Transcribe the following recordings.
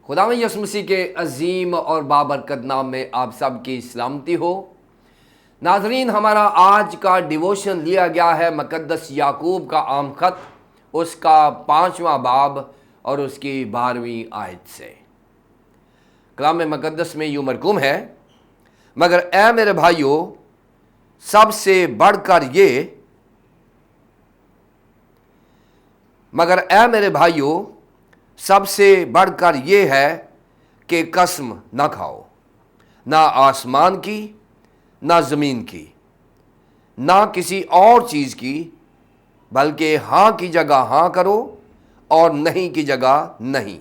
خداوند یسوع مسیح کے عظیم اور بابرکت نام میں آپ سب کی سلامتی ہو۔ ناظرین، ہمارا آج کا ڈیووشن لیا گیا ہے مقدس یعقوب کا عام خط، اس کا 5واں باب اور اس کی 12ویں آیت سے۔ کلام مقدس میں یوں مرقوم ہے: مگر اے میرے بھائیو، سب سے بڑھ کر یہ ہے کہ قسم نہ کھاؤ، نہ آسمان کی، نہ زمین کی، نہ کسی اور چیز کی، بلکہ ہاں کی جگہ ہاں کرو اور نہیں کی جگہ نہیں،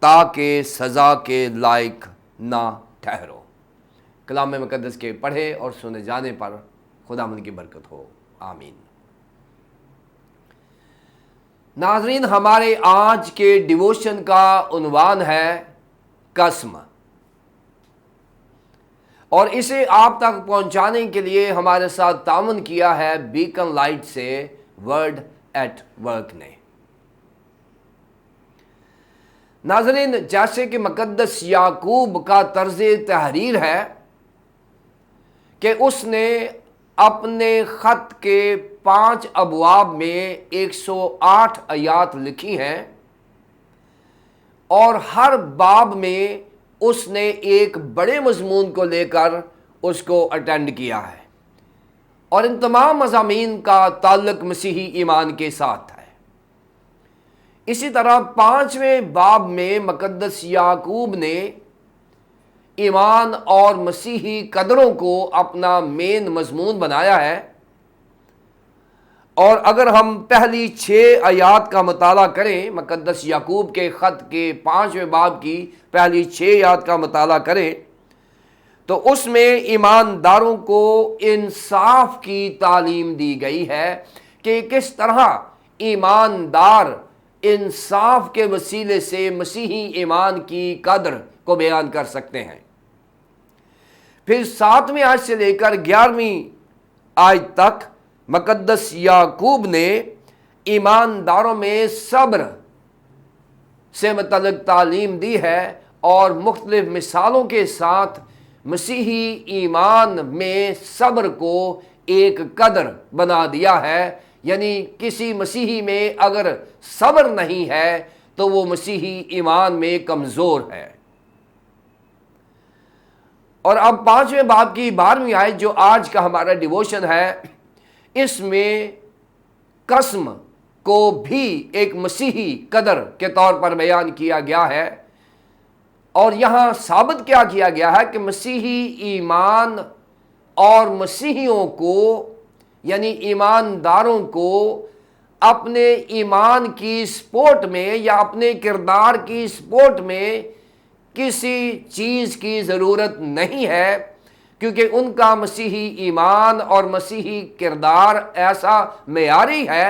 تاکہ سزا کے لائق نہ ٹھہرو۔ کلام مقدس کے پڑھے اور سنے جانے پر خداوند کی برکت ہو، آمین۔ ناظرین، ہمارے آج کے ڈیووشن کا عنوان ہے قسم، اور اسے آپ تک پہنچانے کے لیے ہمارے ساتھ تعاون کیا ہے بیکن لائٹ سے ورڈ ایٹ ورک نے۔ ناظرین، جیسے کہ مقدس یعقوب کا طرز تحریر ہے کہ اس نے اپنے خط کے 5 ابواب میں 108 آیات لکھی ہیں، اور ہر باب میں اس نے ایک بڑے مضمون کو لے کر اس کو اٹینڈ کیا ہے، اور ان تمام مضامین کا تعلق مسیحی ایمان کے ساتھ ہے۔ اسی طرح 5ویں باب میں مقدس یعقوب نے ایمان اور مسیحی قدروں کو اپنا مین مضمون بنایا ہے، اور اگر ہم پہلی 6 آیات کا مطالعہ کریں، مقدس یعقوب کے خط کے 5ویں باب کی پہلی 6 آیات کا مطالعہ کریں، تو اس میں ایمانداروں کو انصاف کی تعلیم دی گئی ہے کہ کس طرح ایماندار انصاف کے وسیلے سے مسیحی ایمان کی قدر کو بیان کر سکتے ہیں۔ پھر 7ویں آیت سے لے کر 11ویں آیت تک مقدس یعقوب نے ایمانداروں میں صبر سے متعلق تعلیم دی ہے، اور مختلف مثالوں کے ساتھ مسیحی ایمان میں صبر کو ایک قدر بنا دیا ہے۔ یعنی کسی مسیحی میں اگر صبر نہیں ہے تو وہ مسیحی ایمان میں کمزور ہے۔ اور اب 5ویں باب کی 12ویں آیت جو آج کا ہمارا ڈیووشن ہے، اس میں قسم کو بھی ایک مسیحی قدر کے طور پر بیان کیا گیا ہے، اور یہاں ثابت کیا گیا ہے کہ مسیحی ایمان اور مسیحیوں کو، یعنی ایمانداروں کو، اپنے ایمان کی سپورٹ میں یا اپنے کردار کی سپورٹ میں کسی چیز کی ضرورت نہیں ہے، کیونکہ ان کا مسیحی ایمان اور مسیحی کردار ایسا معیاری ہے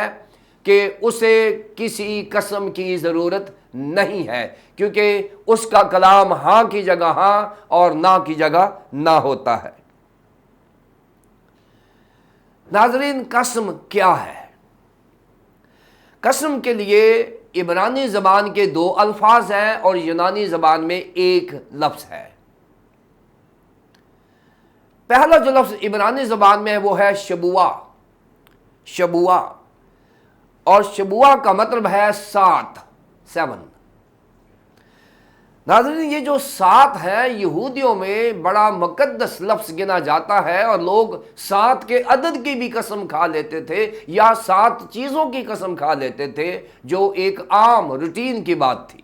کہ اسے کسی قسم کی ضرورت نہیں ہے، کیونکہ اس کا کلام ہاں کی جگہ ہاں اور نہ کی جگہ نہ ہوتا ہے۔ ناظرین، قسم کیا ہے؟ قسم کے لیے عبرانی زبان کے 2 الفاظ ہیں اور یونانی زبان میں 1 لفظ ہے۔ پہلا جو لفظ عبرانی زبان میں ہے وہ ہے شبوہ، اور شبوہ کا مطلب ہے 7۔ ناظرین، یہ جو 7 ہے یہودیوں میں بڑا مقدس لفظ گنا جاتا ہے، اور لوگ 7 کے عدد کی بھی قسم کھا لیتے تھے یا 7 چیزوں کی قسم کھا لیتے تھے، جو ایک عام روٹین کی بات تھی۔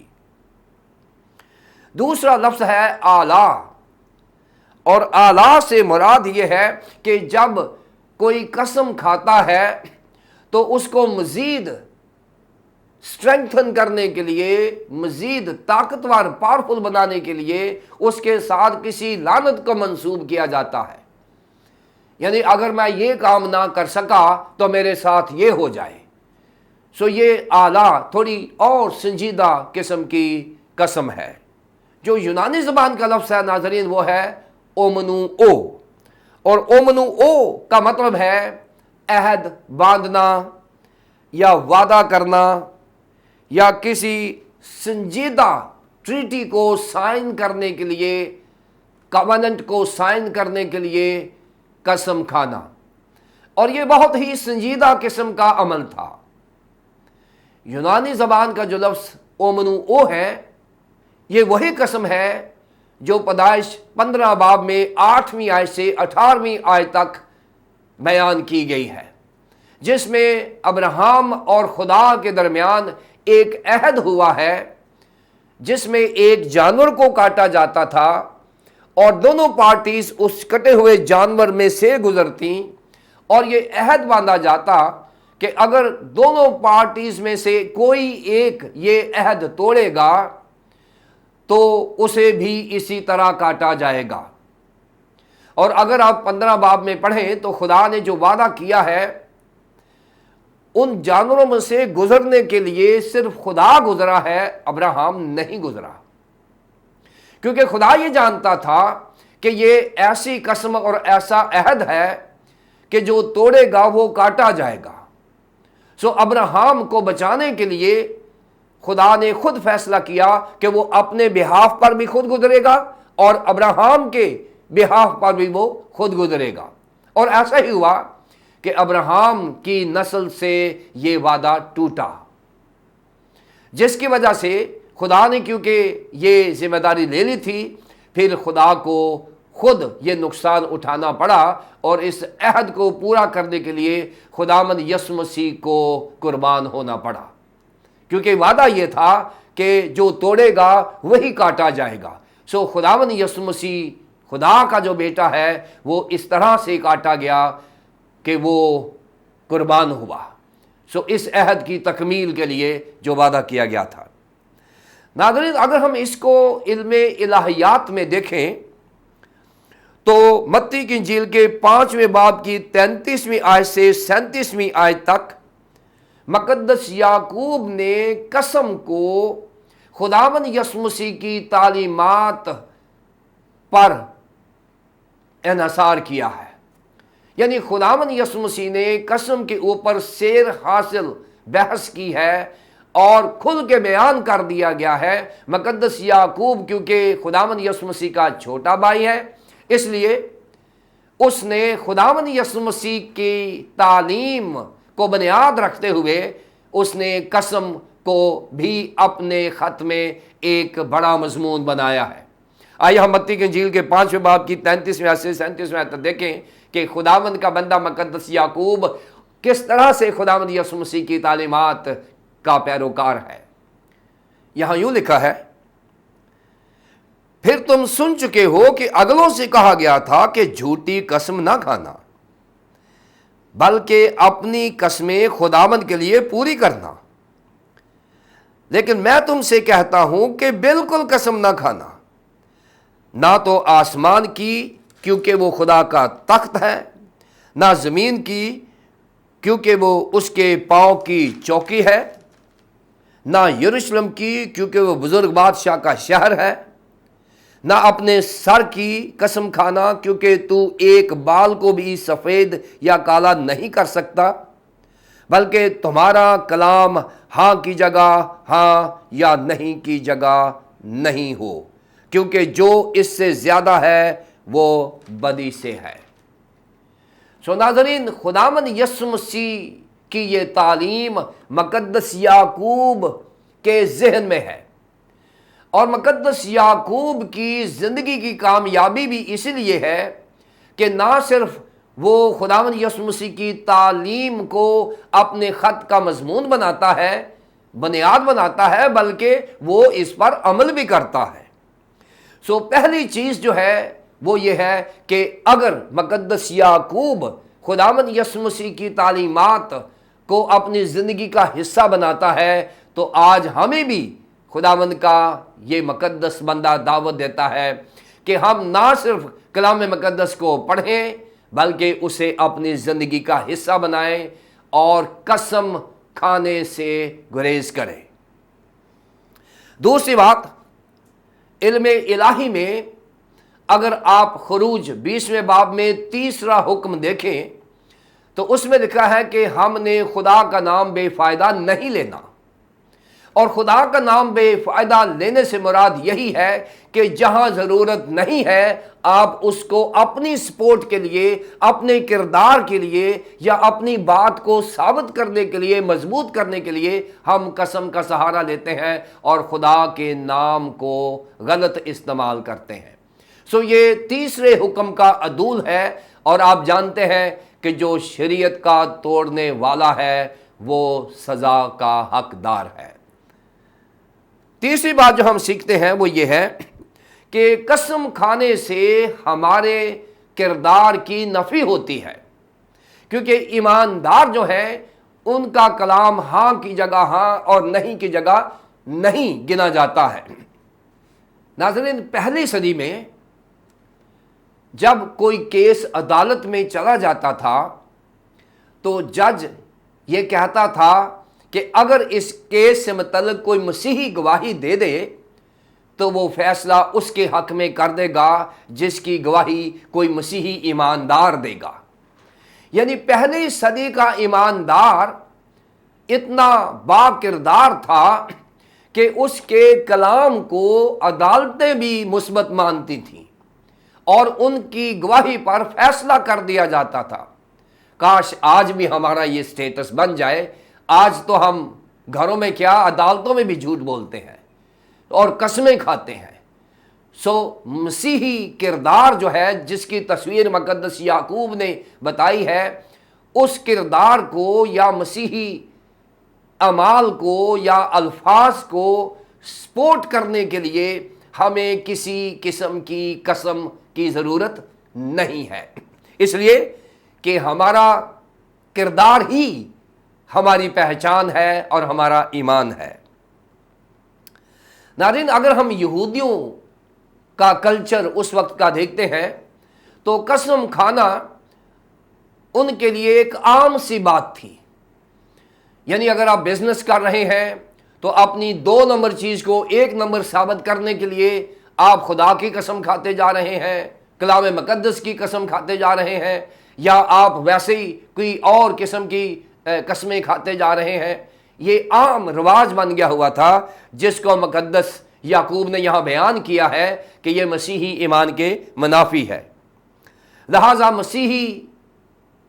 دوسرا لفظ ہے اعلیٰ، اور اعلیٰ سے مراد یہ ہے کہ جب کوئی قسم کھاتا ہے تو اس کو مزید اسٹرینگتھن کرنے کے لیے، مزید طاقتور پاورفل بنانے کے لیے اس کے ساتھ کسی لعنت کو منسوب کیا جاتا ہے۔ یعنی اگر میں یہ کام نہ کر سکا تو میرے ساتھ یہ ہو جائے۔ سو یہ اعلیٰ تھوڑی اور سنجیدہ قسم کی قسم ہے۔ جو یونانی زبان کا لفظ ہے ناظرین وہ ہے اومنو او، اور اومنو او کا مطلب ہے عہد باندھنا یا وعدہ کرنا یا کسی سنجیدہ ٹریٹی کو سائن کرنے کے لیے، کووننٹ کو سائن کرنے کے لیے قسم کھانا، اور یہ بہت ہی سنجیدہ قسم کا عمل تھا۔ یونانی زبان کا جو لفظ اومنو او ہے، یہ وہی قسم ہے جو پیدائش 15 باب میں 8ویں آیت سے 18ویں آیت تک بیان کی گئی ہے، جس میں ابراہم اور خدا کے درمیان ایک عہد ہوا ہے، جس میں ایک جانور کو کاٹا جاتا تھا اور دونوں پارٹیز اس کٹے ہوئے جانور میں سے گزرتیں، اور یہ عہد باندھا جاتا کہ اگر دونوں پارٹیز میں سے کوئی ایک یہ عہد توڑے گا تو اسے بھی اسی طرح کاٹا جائے گا۔ اور اگر آپ 15 باب میں پڑھیں تو خدا نے جو وعدہ کیا ہے، ان جانوروں میں سے گزرنے کے لیے صرف خدا گزرا ہے، ابراہم نہیں گزرا، کیونکہ خدا یہ جانتا تھا کہ یہ ایسی قسم اور ایسا عہد ہے کہ جو توڑے گا وہ کاٹا جائے گا۔ سو ابراہم کو بچانے کے لیے خدا نے خود فیصلہ کیا کہ وہ اپنے بہاف پر بھی خود گزرے گا اور ابراہم کے بہاف پر بھی وہ خود گزرے گا، اور ایسا ہی ہوا کہ ابراہم کی نسل سے یہ وعدہ ٹوٹا، جس کی وجہ سے خدا نے کیونکہ یہ ذمہ داری لے لی تھی، پھر خدا کو خود یہ نقصان اٹھانا پڑا، اور اس عہد کو پورا کرنے کے لیے خداوند یسوع مسیح کو قربان ہونا پڑا، کیونکہ وعدہ یہ تھا کہ جو توڑے گا وہی کاٹا جائے گا۔ سو خداوند یسوع مسیح، خدا کا جو بیٹا ہے، وہ اس طرح سے کاٹا گیا کہ وہ قربان ہوا، سو اس عہد کی تکمیل کے لیے جو وعدہ کیا گیا تھا۔ ناظرین، اگر ہم اس کو علم الہیات میں دیکھیں تو متی کی انجیل کے 5ویں باب کی 33ویں آیت سے 37ویں آیت تک مقدس یعقوب نے قسم کو خداوند یسوع مسیح کی تعلیمات پر انحصار کیا ہے، یعنی خداوند یسوع مسیح نے قسم کے اوپر سیر حاصل بحث کی ہے اور کھل کے بیان کر دیا گیا ہے۔ مقدس یعقوب کیونکہ خداوند یسوع مسیح کا چھوٹا بھائی ہے، اس لیے اس نے خداوند یسوع مسیح کی تعلیم کو بنیاد رکھتے ہوئے اس نے قسم کو بھی اپنے خط میں ایک بڑا مضمون بنایا ہے۔ آئیے ہم متی کی انجیل کے 5ویں باب کی 33ویں سے 37ویں تک دیکھیں کہ خداوند کا بندہ مقدس یعقوب کس طرح سے خداوند یسوع مسیح کی تعلیمات کا پیروکار ہے۔ یہاں یوں لکھا ہے، پھر تم سن چکے ہو کہ اگلوں سے کہا گیا تھا کہ جھوٹی قسم نہ کھانا، بلکہ اپنی قسمیں خداوند کے لیے پوری کرنا۔ لیکن میں تم سے کہتا ہوں کہ بالکل قسم نہ کھانا، نہ تو آسمان کی کیونکہ وہ خدا کا تخت ہے، نہ زمین کی کیونکہ وہ اس کے پاؤں کی چوکی ہے، نہ یروشلم کی کیونکہ وہ بزرگ بادشاہ کا شہر ہے، نہ اپنے سر کی قسم کھانا کیونکہ تو ایک بال کو بھی سفید یا کالا نہیں کر سکتا، بلکہ تمہارا کلام ہاں کی جگہ ہاں یا نہیں کی جگہ نہیں ہو، کیونکہ جو اس سے زیادہ ہے وہ بدی سے ہے۔ سو ناظرین، خداوند یسوع مسیح کی یہ تعلیم مقدس یعقوب کے ذہن میں ہے، اور مقدس یعقوب کی زندگی کی کامیابی بھی اس لیے ہے کہ نہ صرف وہ خداوند یسوع مسیح کی تعلیم کو اپنے خط کا مضمون بناتا ہے، بنیاد بناتا ہے، بلکہ وہ اس پر عمل بھی کرتا ہے۔ سو پہلی چیز جو ہے وہ یہ ہے کہ اگر مقدس یعقوب خداوند یسوع مسیح کی تعلیمات کو اپنی زندگی کا حصہ بناتا ہے تو آج ہمیں بھی خداوند کا یہ مقدس بندہ دعوت دیتا ہے کہ ہم نہ صرف کلام مقدس کو پڑھیں بلکہ اسے اپنی زندگی کا حصہ بنائیں اور قسم کھانے سے گریز کریں۔ دوسری بات، علم الہی میں اگر آپ خروج 20ویں باب میں 3 حکم دیکھیں تو اس میں لکھا ہے کہ ہم نے خدا کا نام بے فائدہ نہیں لینا، اور خدا کا نام بے فائدہ لینے سے مراد یہی ہے کہ جہاں ضرورت نہیں ہے آپ اس کو اپنی سپورٹ کے لیے، اپنے کردار کے لیے یا اپنی بات کو ثابت کرنے کے لیے، مضبوط کرنے کے لیے ہم قسم کا سہارا لیتے ہیں اور خدا کے نام کو غلط استعمال کرتے ہیں۔ یہ تیسرے حکم کا عدول ہے، اور آپ جانتے ہیں کہ جو شریعت کا توڑنے والا ہے وہ سزا کا حقدار ہے۔ تیسری بات جو ہم سیکھتے ہیں وہ یہ ہے کہ قسم کھانے سے ہمارے کردار کی نفی ہوتی ہے، کیونکہ ایماندار جو ہیں ان کا کلام ہاں کی جگہ ہاں اور نہیں کی جگہ نہیں گنا جاتا ہے۔ ناظرین، پہلی صدی میں جب کوئی کیس عدالت میں چلا جاتا تھا تو جج یہ کہتا تھا کہ اگر اس کیس سے متعلق کوئی مسیحی گواہی دے دے تو وہ فیصلہ اس کے حق میں کر دے گا جس کی گواہی کوئی مسیحی ایماندار دے گا۔ یعنی پہلی صدی کا ایماندار اتنا با کردار تھا کہ اس کے کلام کو عدالتیں بھی مثبت مانتی تھیں اور ان کی گواہی پر فیصلہ کر دیا جاتا تھا۔ کاش آج بھی ہمارا یہ سٹیٹس بن جائے۔ آج تو ہم گھروں میں کیا، عدالتوں میں بھی جھوٹ بولتے ہیں اور قسمیں کھاتے ہیں۔ مسیحی کردار جو ہے جس کی تصویر مقدس یعقوب نے بتائی ہے، اس کردار کو یا مسیحی اعمال کو یا الفاظ کو سپورٹ کرنے کے لیے ہمیں کسی قسم کی قسم کی ضرورت نہیں ہے، اس لیے کہ ہمارا کردار ہی ہماری پہچان ہے اور ہمارا ایمان ہے۔ ناظرین، اگر ہم یہودیوں کا کلچر اس وقت کا دیکھتے ہیں تو قسم کھانا ان کے لیے ایک عام سی بات تھی۔ یعنی اگر آپ بزنس کر رہے ہیں تو اپنی 2 نمبر چیز کو 1 نمبر ثابت کرنے کے لیے آپ خدا کی قسم کھاتے جا رہے ہیں، کلام مقدس کی قسم کھاتے جا رہے ہیں، یا آپ ویسے ہی کوئی اور قسم کی قسمیں کھاتے جا رہے ہیں۔ یہ عام رواج بن گیا ہوا تھا جس کو مقدس یعقوب نے یہاں بیان کیا ہے کہ یہ مسیحی ایمان کے منافی ہے۔ لہذا مسیحی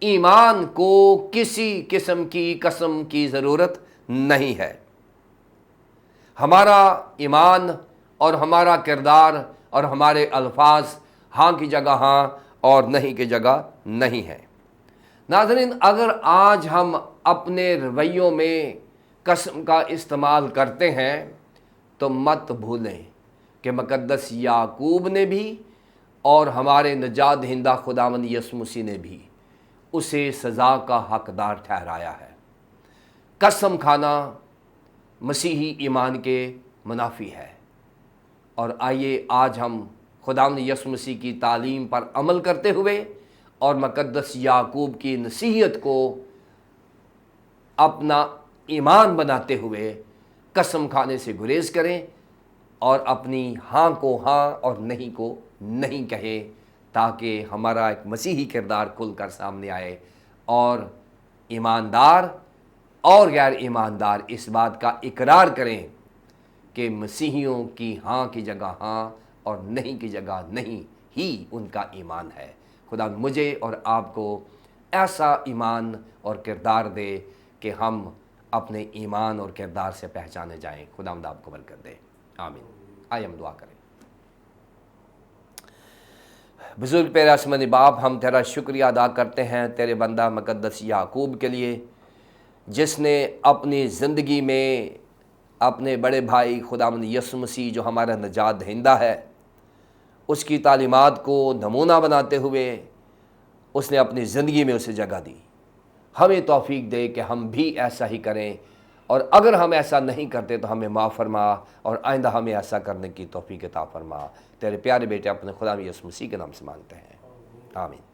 ایمان کو کسی قسم کی قسم کی ضرورت نہیں ہے۔ ہمارا ایمان اور ہمارا کردار اور ہمارے الفاظ ہاں کی جگہ ہاں اور نہیں کی جگہ نہیں ہے۔ ناظرین، اگر آج ہم اپنے رویوں میں قسم کا استعمال کرتے ہیں تو مت بھولیں کہ مقدس یعقوب نے بھی اور ہمارے نجات دہندہ خداوند یسوع مسیح نے بھی اسے سزا کا حقدار ٹھہرایا ہے۔ قسم کھانا مسیحی ایمان کے منافی ہے، اور آئیے آج ہم خداوند یسوع مسیح کی تعلیم پر عمل کرتے ہوئے اور مقدس یعقوب کی نصیحت کو اپنا ایمان بناتے ہوئے قسم کھانے سے گریز کریں اور اپنی ہاں کو ہاں اور نہیں کو نہیں کہیں، تاکہ ہمارا ایک مسیحی کردار کھل کر سامنے آئے اور ایماندار اور غیر ایماندار اس بات کا اقرار کریں کہ مسیحیوں کی ہاں کی جگہ ہاں اور نہیں کی جگہ نہیں ہی ان کا ایمان ہے۔ خدا مجھے اور آپ کو ایسا ایمان اور کردار دے کہ ہم اپنے ایمان اور کردار سے پہچانے جائیں۔ خدا آپ کو برکت دے، آمین۔ آئیے ہم دعا کریں۔ بزرگ پیارے آسمانی باپ، ہم تیرا شکریہ ادا کرتے ہیں تیرے بندہ مقدس یعقوب کے لیے، جس نے اپنی زندگی میں اپنے بڑے بھائی خداوند یسوع مسیح جو ہمارا نجات دہندہ ہے، اس کی تعلیمات کو نمونہ بناتے ہوئے اس نے اپنی زندگی میں اسے جگہ دی۔ ہمیں توفیق دے کہ ہم بھی ایسا ہی کریں، اور اگر ہم ایسا نہیں کرتے تو ہمیں معاف فرما، اور آئندہ ہمیں ایسا کرنے کی توفیق عطا فرما۔ تیرے پیارے بیٹے اپنے خدا یسوع مسیح کے نام سے مانگتے ہیں، آمین۔